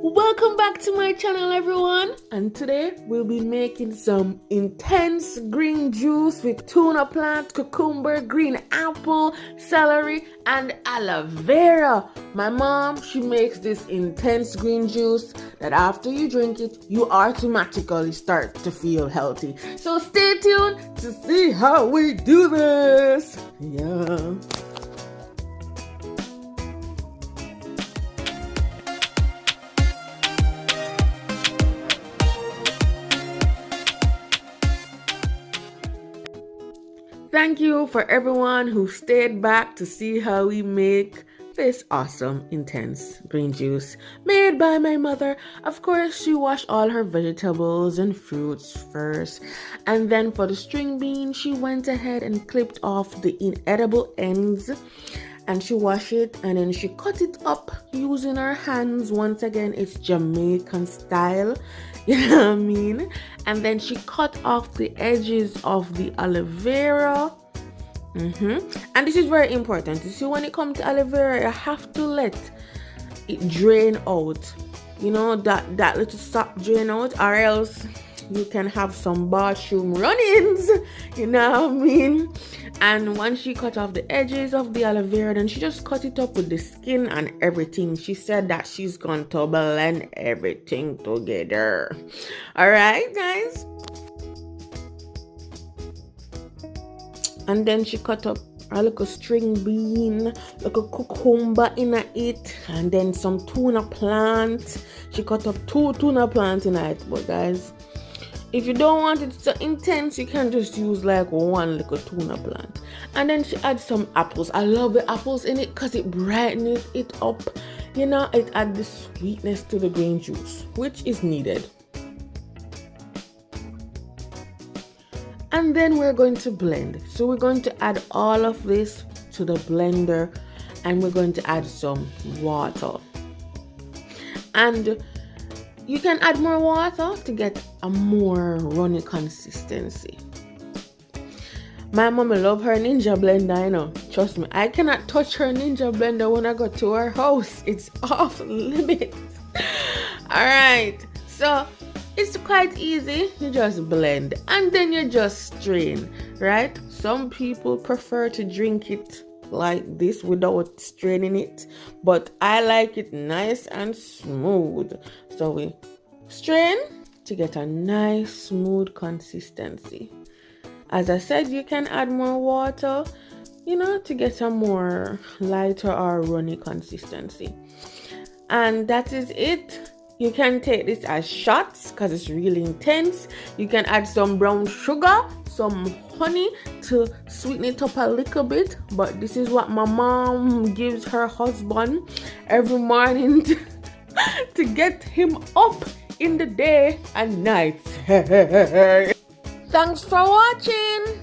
Welcome back to my channel, everyone, and today we'll be making some intense green juice with tuna plant, cucumber, green apple, celery, and aloe vera. My mom, she makes this intense green juice that after you drink it, you automatically start to feel healthy. So stay tuned to see how we do this. Yeah. Thank you for everyone who stayed back to see how we make this awesome, intense green juice made by my mother. Of course, she washed all her vegetables and fruits first. And then for the string bean, she went ahead and clipped off the inedible ends. And she washed it and then she cut it up using her hands. Once again, it's Jamaican style. You know what I mean? And then she cut off the edges of the aloe vera. And this is very important. You see, when it comes to aloe vera, you have to let it drain out. You know, that little sap drain out, or else you can have some bathroom run-ins. You know what I mean? And once she cut off the edges of the aloe vera, then she just cut it up with the skin and everything. She said that she's going to blend everything together. All right, guys. And then she cut up a little string bean, like a cucumber in it, and then some tuna plant. She cut up 2 tuna plants in it. But guys, if you don't want it so intense, you can just use like 1 little tuna plant. And then she adds some apples. I love the apples in it because it brightens it up. You know, it adds the sweetness to the green juice, which is needed. And then we're going to blend. So we're going to add all of this to the blender, and we're going to add some water. And you can add more water to get a more runny consistency. My mom love her Ninja blender, you know. Trust me, I cannot touch her Ninja blender when I go to her house. It's off limits. Alright, so it's quite easy. You just blend and then you just strain, right? Some people prefer to drink it like this without straining it, but I like it nice and smooth. So we strain to get a nice smooth consistency. As I said, you can add more water, you know, to get a more lighter or runny consistency. And that is it. You can take this as shots because it's really intense. You can add some brown sugar, some honey to sweeten it up a little bit. But this is what my mom gives her husband every morning to get him up in the day and night. Thanks for watching.